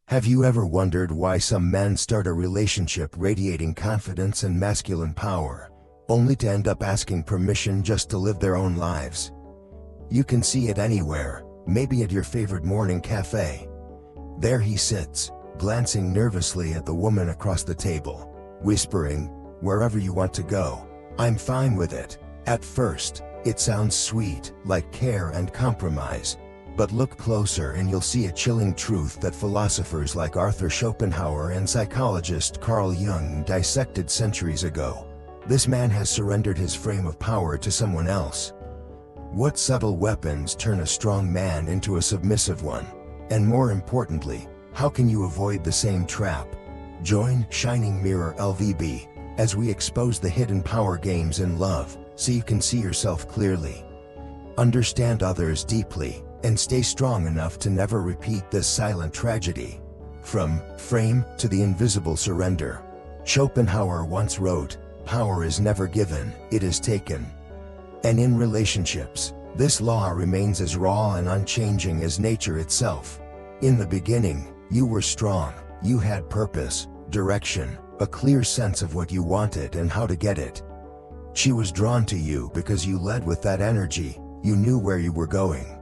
Have you ever wondered why some men start a relationship radiating confidence and masculine power, only to end up asking permission just to live their own lives? You can see it anywhere, maybe at your favorite morning cafe. There he sits, glancing nervously at the woman across the table, whispering, "Wherever you want to go, I'm fine with it." At first, it sounds sweet, like care and compromise. But look closer and you'll see a chilling truth that philosophers like Arthur Schopenhauer and psychologist Carl Jung dissected centuries ago. This man has surrendered his frame of power to someone else. What subtle weapons turn a strong man into a submissive one? And more importantly, how can you avoid the same trap? Join Shining Mirror-LVB as we expose the hidden power games in love, so you can see yourself clearly, understand others deeply, and stay strong enough to never repeat this silent tragedy. From Frame to the Invisible Surrender. Schopenhauer once wrote, "Power is never given, it is taken." And in relationships, this law remains as raw and unchanging as nature itself. In the beginning, you were strong, you had purpose, direction, a clear sense of what you wanted and how to get it. She was drawn to you because you led with that energy, you knew where you were going.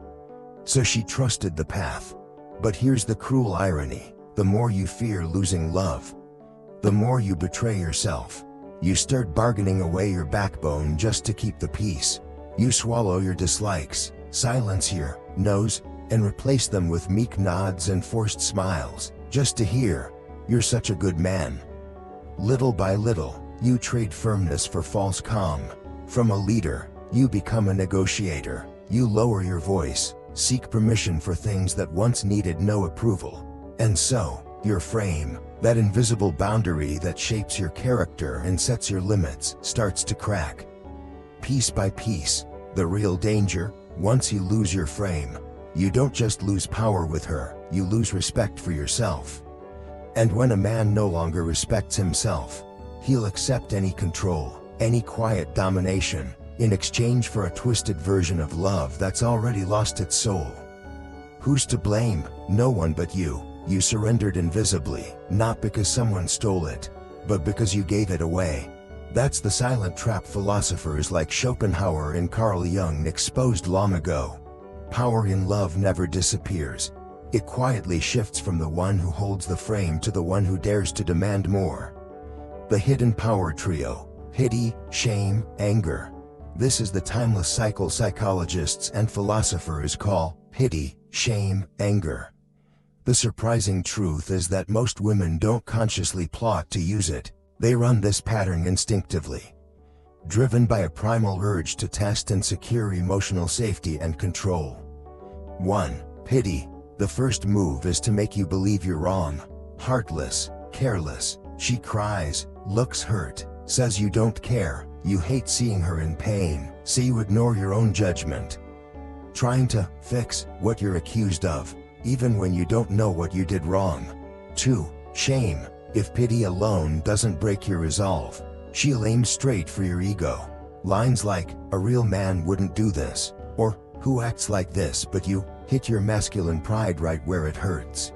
So she trusted the path. But here's the cruel irony: the more you fear losing love, the more you betray yourself. You start bargaining away your backbone just to keep the peace. You swallow your dislikes, silence your no's, and replace them with meek nods and forced smiles, just to hear, "You're such a good man." Little by little, you trade firmness for false calm. From a leader, you become a negotiator. You lower your voice, seek permission for things that once needed no approval. And so, your frame, that invisible boundary that shapes your character and sets your limits, starts to crack. Piece by piece. The real danger: once you lose your frame, you don't just lose power with her, you lose respect for yourself. And when a man no longer respects himself, he'll accept any control, any quiet domination, in exchange for a twisted version of love that's already lost its soul. Who's to blame? No one but you. You surrendered invisibly, not because someone stole it, but because you gave it away. That's the silent trap philosophers like Schopenhauer and Carl Jung exposed long ago. Power in love never disappears. It quietly shifts from the one who holds the frame to the one who dares to demand more. The hidden power trio: pity, shame, anger. This is the timeless cycle psychologists and philosophers call pity, shame, anger. The surprising truth is that most women don't consciously plot to use it. They run this pattern instinctively, driven by a primal urge to test and secure emotional safety and control. 1. Pity. The first move is to make you believe you're wrong. Heartless, careless. She cries, looks hurt, says you don't care. You hate seeing her in pain, so you ignore your own judgment, trying to fix what you're accused of, even when you don't know what you did wrong. 2. Shame. If pity alone doesn't break your resolve, she'll aim straight for your ego. Lines like, "A real man wouldn't do this," or "Who acts like this but you?" hit your masculine pride right where it hurts.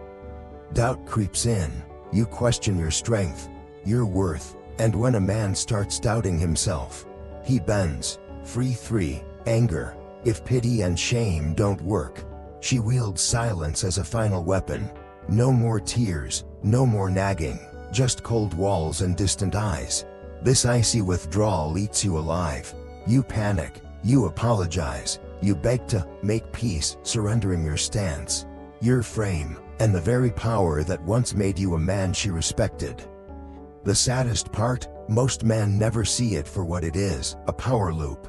Doubt creeps in. You question your strength, your worth, and when a man starts doubting himself, he bends. 3. Anger. If pity and shame don't work, she wields silence as a final weapon. No more tears, no more nagging, just cold walls and distant eyes. This icy withdrawal eats you alive. You panic, you apologize, you beg to make peace, surrendering your stance, your frame, and the very power that once made you a man she respected. The saddest part, most men never see it for what it is, a power loop.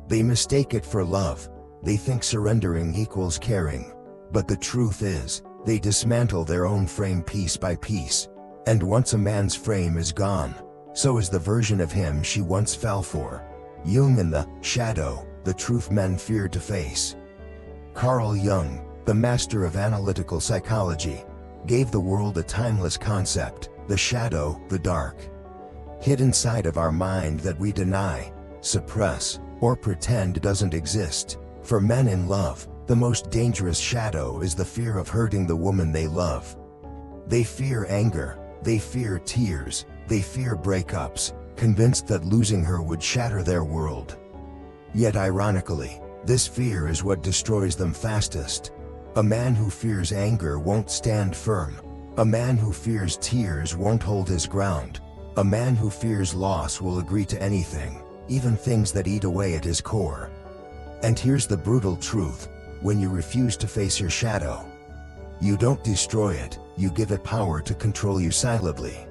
They mistake it for love. They think surrendering equals caring. But the truth is, they dismantle their own frame piece by piece. And once a man's frame is gone, so is the version of him she once fell for. Jung in The Shadow, the truth men feared to face. Carl Jung, the master of analytical psychology, gave the world a timeless concept: the shadow, the dark, hidden side of our mind that we deny, suppress, or pretend doesn't exist. For men in love, the most dangerous shadow is the fear of hurting the woman they love. They fear anger, they fear tears, they fear breakups, convinced that losing her would shatter their world. Yet ironically, this fear is what destroys them fastest. A man who fears anger won't stand firm. A man who fears tears won't hold his ground. A man who fears loss will agree to anything, even things that eat away at his core. And here's the brutal truth: when you refuse to face your shadow, you don't destroy it, you give it power to control you silently.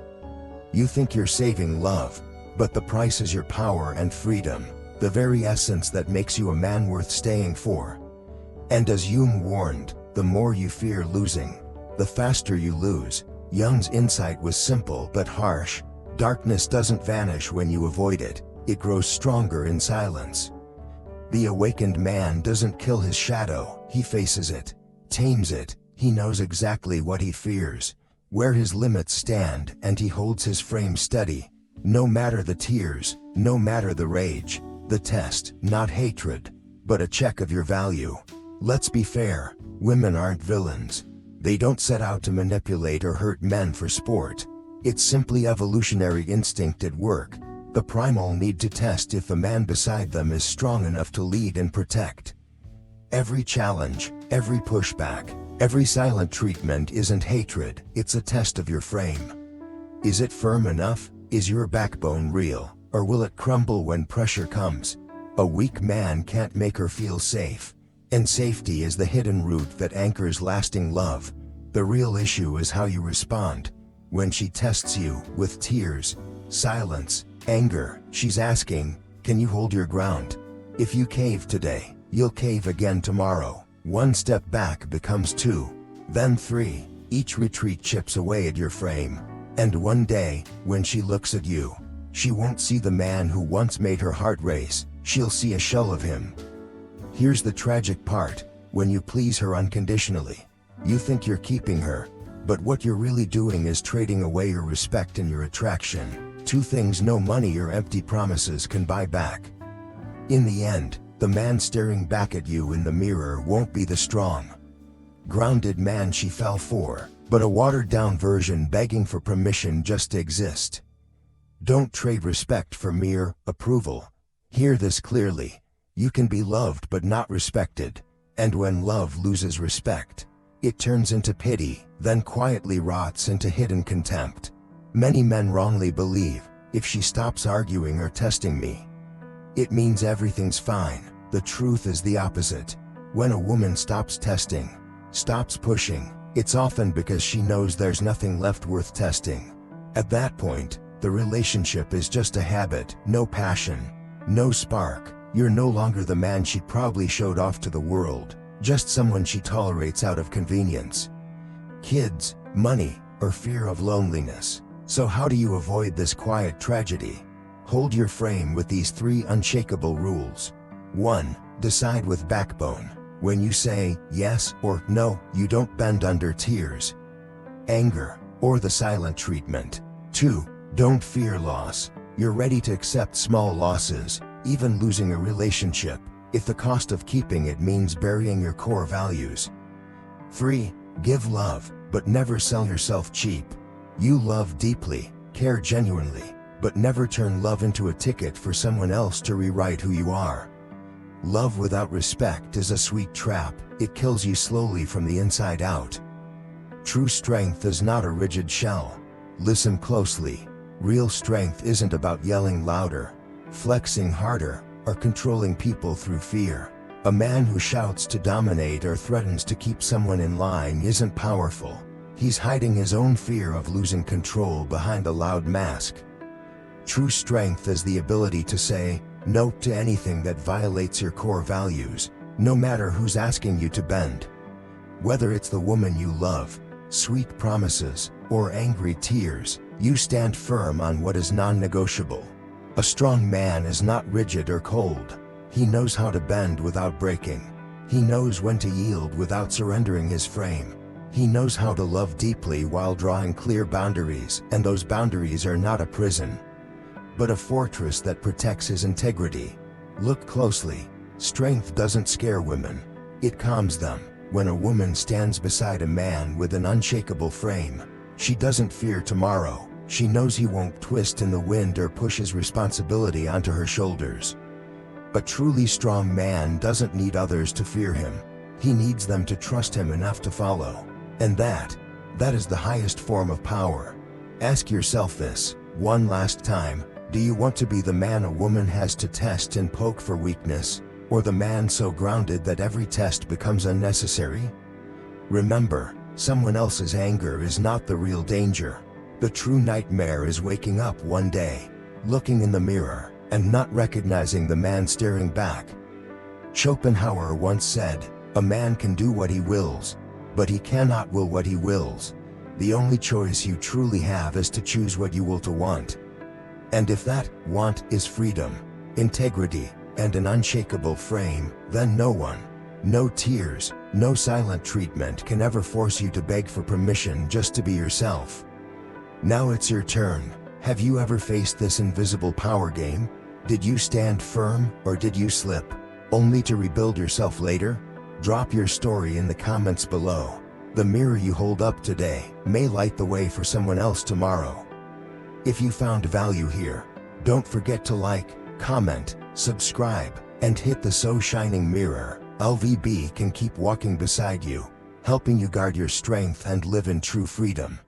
You think you're saving love, but the price is your power and freedom, the very essence that makes you a man worth staying for. And as Jung warned, the more you fear losing, the faster you lose. Jung's insight was simple but harsh. Darkness doesn't vanish when you avoid it, it grows stronger in silence. The awakened man doesn't kill his shadow, he faces it, tames it. He knows exactly what he fears, where his limits stand, and he holds his frame steady. No matter the tears, no matter the rage, the test, not hatred, but a check of your value. Let's be fair, women aren't villains. They don't set out to manipulate or hurt men for sport. It's simply evolutionary instinct at work, the primal need to test if the man beside them is strong enough to lead and protect. Every challenge, every pushback, every silent treatment isn't hatred, it's a test of your frame. Is it firm enough? Is your backbone real? Or will it crumble when pressure comes? A weak man can't make her feel safe. And safety is the hidden root that anchors lasting love. The real issue is how you respond. When she tests you with tears, silence, anger, she's asking, can you hold your ground? If you cave today, you'll cave again tomorrow. One step back becomes 2, then 3. Each retreat chips away at your frame. And one day, when she looks at you, she won't see the man who once made her heart race, she'll see a shell of him. Here's the tragic part: when you please her unconditionally, you think you're keeping her, but what you're really doing is trading away your respect and your attraction, 2 things no money or empty promises can buy back. In the end, the man staring back at you in the mirror won't be the strong, grounded man she fell for, but a watered-down version begging for permission just to exist. Don't trade respect for mere approval. Hear this clearly: you can be loved but not respected, and when love loses respect, it turns into pity, then quietly rots into hidden contempt. Many men wrongly believe, if she stops arguing or testing me, it means everything's fine. The truth is the opposite. When a woman stops testing, stops pushing, it's often because she knows there's nothing left worth testing. At that point, the relationship is just a habit, no passion, no spark. You're no longer the man she probably showed off to the world, just someone she tolerates out of convenience. Kids, money, or fear of loneliness. So how do you avoid this quiet tragedy? Hold your frame with these 3 unshakable rules. 1. Decide with backbone. When you say yes or no, you don't bend under tears, anger, or the silent treatment. 2. Don't fear loss. You're ready to accept small losses, even losing a relationship, if the cost of keeping it means burying your core values. 3. Give love, but never sell yourself cheap. You love deeply, care genuinely, but never turn love into a ticket for someone else to rewrite who you are. Love without respect is a sweet trap, it kills you slowly from the inside out. True strength is not a rigid shell. Listen closely. Real strength isn't about yelling louder, flexing harder, or controlling people through fear. A man who shouts to dominate or threatens to keep someone in line isn't powerful. He's hiding his own fear of losing control behind a loud mask. True strength is the ability to say no to anything that violates your core values, no matter who's asking you to bend. Whether it's the woman you love, sweet promises, or angry tears, you stand firm on what is non-negotiable. A strong man is not rigid or cold. He knows how to bend without breaking. He knows when to yield without surrendering his frame. He knows how to love deeply while drawing clear boundaries, and those boundaries are not a prison, but a fortress that protects his integrity. Look closely. Strength doesn't scare women, it calms them. When a woman stands beside a man with an unshakable frame, She doesn't fear tomorrow. She knows he won't twist in the wind or push his responsibility onto her shoulders. A truly strong man doesn't need others to fear him. He needs them to trust him enough to follow. And that is the highest form of power. Ask yourself this one last time. Do you want to be the man a woman has to test and poke for weakness, or the man so grounded that every test becomes unnecessary? Remember, someone else's anger is not the real danger. The true nightmare is waking up one day, looking in the mirror, and not recognizing the man staring back. Schopenhauer once said, "A man can do what he wills, but he cannot will what he wills. The only choice you truly have is to choose what you will to want." And if that want is freedom, integrity, and an unshakable frame, then no one, no tears, no silent treatment can ever force you to beg for permission just to be yourself. Now it's your turn. Have you ever faced this invisible power game? Did you stand firm, or did you slip, only to rebuild yourself later? Drop your story in the comments below. The mirror you hold up today may light the way for someone else tomorrow. If you found value here, don't forget to like, comment, subscribe, and hit the So Shining Mirror-LVB can keep walking beside you, helping you guard your strength and live in true freedom.